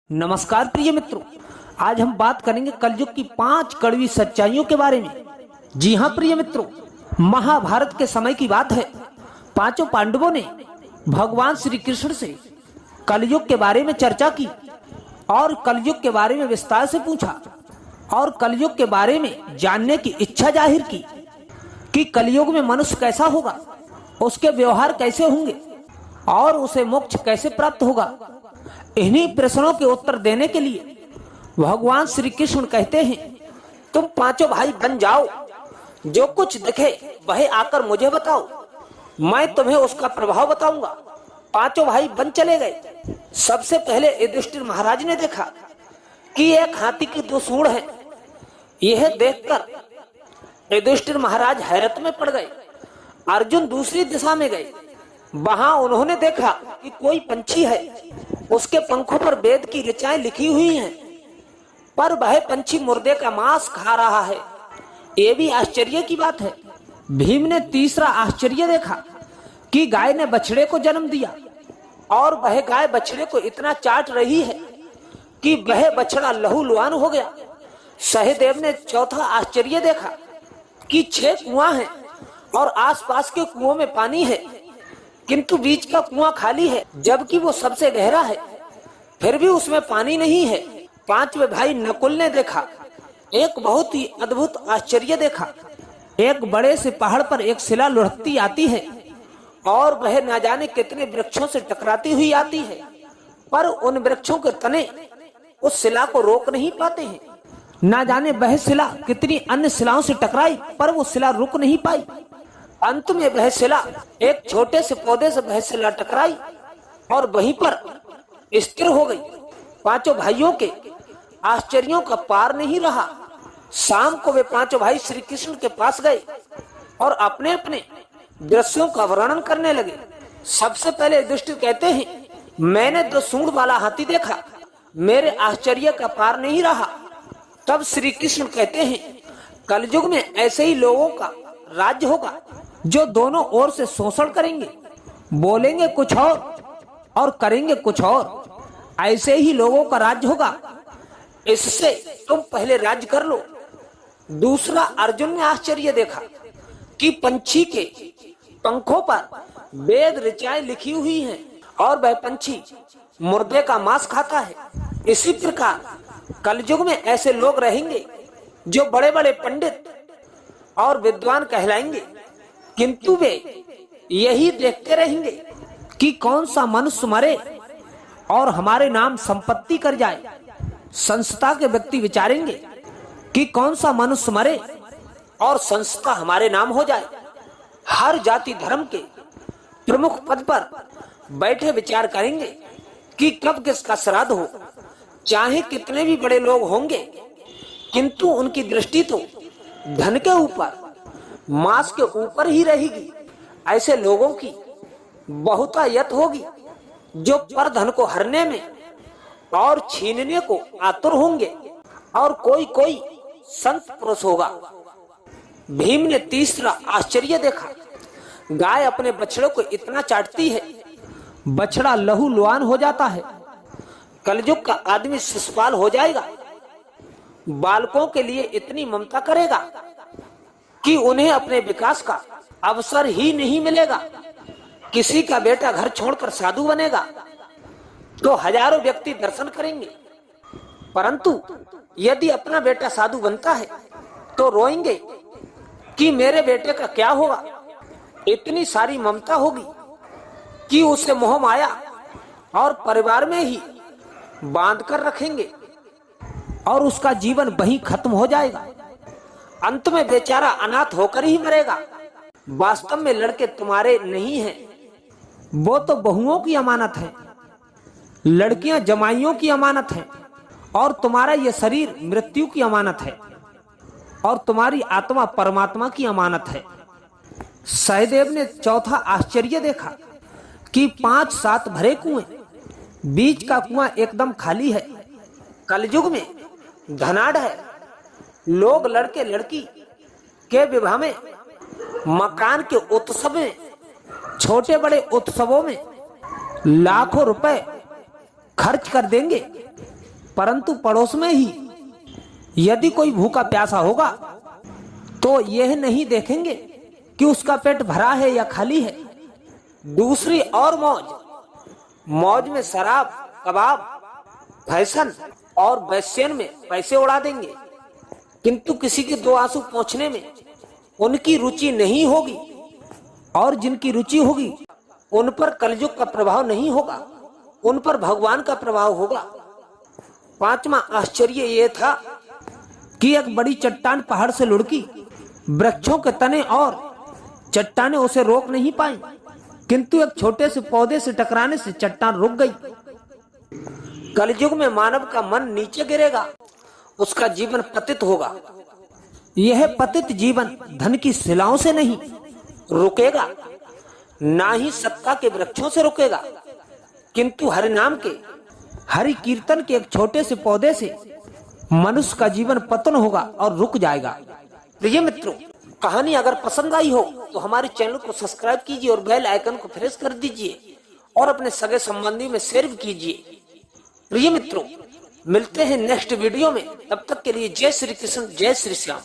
नमस्कार प्रिय मित्रों, आज हम बात करेंगे कलयुग की 5 कड़वी सच्चाइयों के बारे में। जी हाँ प्रिय मित्रों, महाभारत के समय की बात है। पांचों पांडवों ने भगवान श्री कृष्ण से कलयुग के बारे में चर्चा की और कलयुग के बारे में विस्तार से पूछा और कलयुग के बारे में जानने की इच्छा जाहिर की कि कलयुग में मनुष्य कैसा होगा, उसके व्यवहार कैसे होंगे और उसे मोक्ष कैसे प्राप्त होगा। इन्हीं प्रश्नों के उत्तर देने के लिए भगवान श्री कृष्ण कहते हैं, तुम पांचों भाई बन जाओ, जो कुछ दिखे वह आकर मुझे बताओ, मैं तुम्हें उसका प्रभाव बताऊंगा। पांचों भाई बन चले गए। सबसे पहले युधिष्ठिर महाराज ने देखा कि एक हाथी की 2 सूंड है। यह देखकर युधिष्ठिर महाराज हैरत में पड़ गए। अर्जुन दूसरी दिशा में गए। वहां उन्होंने देखा कि कोई पंछी है, उसके पंखों पर वेद की ऋचाएं लिखी हुई हैं, पर वह पंछी मुर्दे का मांस खा रहा है। ये भी आश्चर्य की बात है। भीम ने तीसरा आश्चर्य देखा कि गाय ने बछड़े को जन्म दिया और वह गाय बछड़े को इतना चाट रही है कि वह बछड़ा लहूलुहान हो गया। सहदेव ने चौथा आश्चर्य देखा कि 6 कुआं हैं और आसपास के कुओं में पानी है, किंतु बीच का कुआं खाली है, जबकि वो सबसे गहरा है, फिर भी उसमें पानी नहीं है। 5वें भाई नकुल ने देखा एक बहुत ही अद्भुत आश्चर्य देखा। एक बड़े से पहाड़ पर एक शिला लुढ़कती आती है और वह न जाने कितने वृक्षों से टकराती हुई आती है, पर उन वृक्षों के तने उस शिला को रोक नहीं पाते हैं। न जाने वह शिला कितनी अन्य शिलाओं से टकराई, पर वो शिला रुक नहीं पाई। अंत में वह शिला एक छोटे से पौधे से वह शिला टकराई और वहीं पर स्थिर हो गई। पांचों भाइयों के आश्चर्यों का पार नहीं रहा। शाम को वे पांचों भाई श्री कृष्ण के पास गए और अपने अपने दृश्यों का वर्णन करने लगे। सबसे पहले युधिष्ठिर कहते हैं, मैंने 2 सूंड वाला हाथी देखा, मेरे आश्चर्य का पार नहीं रहा। तब श्री कृष्ण कहते हैं, कलयुग में ऐसे ही लोगों का राज्य होगा जो दोनों ओर से शोषण करेंगे, बोलेंगे कुछ और करेंगे कुछ और। ऐसे ही लोगों का राज्य होगा, इससे तुम पहले राज्य कर लो। दूसरा, अर्जुन ने आश्चर्य देखा कि पंछी के पंखों पर वेद ऋचाएं लिखी हुई हैं और वह पंछी मुर्दे का मांस खाता है। इसी प्रकार कलयुग में ऐसे लोग रहेंगे जो बड़े बड़े पंडित और विद्वान कहलाएंगे, किंतु वे यही देखते रहेंगे कि कौन सा मनुष्य मरे और हमारे नाम संपत्ति कर जाए। संस्था के व्यक्ति विचारेंगे कि कौन सा मनुष्य मरे और संस्था हमारे नाम हो जाए। हर जाति धर्म के प्रमुख पद पर बैठे विचार करेंगे कि कब किसका श्राद्ध हो। चाहे कितने भी बड़े लोग होंगे, किंतु उनकी दृष्टि तो धन के ऊपर, मांस के ऊपर ही रहेगी। ऐसे लोगों की बहुतायत होगी जो पर धन को हरने में और छीनने को आतुर होंगे, और कोई कोई संत पुरुष होगा। भीम ने तीसरा आश्चर्य देखा, गाय अपने बछड़े को इतना चाटती है, बछड़ा लहूलुहान हो जाता है। कलयुग का आदमी शिशुपाल हो जाएगा, बालकों के लिए इतनी ममता करेगा कि उन्हें अपने विकास का अवसर ही नहीं मिलेगा। किसी का बेटा घर छोड़कर साधु बनेगा तो हजारों व्यक्ति दर्शन करेंगे, परंतु यदि अपना बेटा साधु बनता है तो रोएंगे कि मेरे बेटे का क्या होगा। इतनी सारी ममता होगी कि उसे मोह माया और परिवार में ही बांध कर रखेंगे और उसका जीवन वहीं खत्म हो जाएगा। अंत में बेचारा अनाथ होकर ही मरेगा। वास्तव में लड़के तुम्हारे नहीं हैं, वो तो बहुओं की अमानत है, लड़कियां जमाइयों की अमानत है, और तुम्हारा यह शरीर मृत्यु की अमानत है और तुम्हारी आत्मा परमात्मा की अमानत है। सहदेव ने चौथा आश्चर्य देखा कि 5-7 भरे कुएं, बीच का कुआं एकदम खाली है। कलयुग में धनाढ़ है, लोग लड़के लड़की के विवाह में, मकान के उत्सव में, छोटे बड़े उत्सवों में लाखों रुपए खर्च कर देंगे, परंतु पड़ोस में ही यदि कोई भूखा प्यासा होगा तो यह नहीं देखेंगे कि उसका पेट भरा है या खाली है। दूसरी और मौज में शराब, कबाब, फैशन और वैश्यन में पैसे उड़ा देंगे, किंतु किसी के दो आंसू पोंछने में उनकी रुचि नहीं होगी, और जिनकी रुचि होगी उन पर कलयुग का प्रभाव नहीं होगा, उन पर भगवान का प्रभाव होगा। पांचवा आश्चर्य यह था कि एक बड़ी चट्टान पहाड़ से लुढ़की, वृक्षों के तने और चट्टानें उसे रोक नहीं पाई, किंतु एक छोटे से पौधे से टकराने से चट्टान रुक गई। कलयुग में मानव का मन नीचे गिरेगा, उसका जीवन पतित होगा। यह पतित जीवन धन की शिलाओं से नहीं रुकेगा, ना ही सत्ता के वृक्षों से रुकेगा, किंतु हरि नाम के, हरि कीर्तन के एक छोटे से पौधे से मनुष्य का जीवन पतन होगा और रुक जाएगा। प्रिय मित्रों, कहानी अगर पसंद आई हो तो हमारे चैनल को सब्सक्राइब कीजिए और बेल आइकन को प्रेस कर दीजिए और अपने सगे संबंधी में शेयर कीजिए। प्रिय मित्रों, मिलते हैं नेक्स्ट वीडियो में, तब तक के लिए जय श्री कृष्ण, जय श्री श्याम।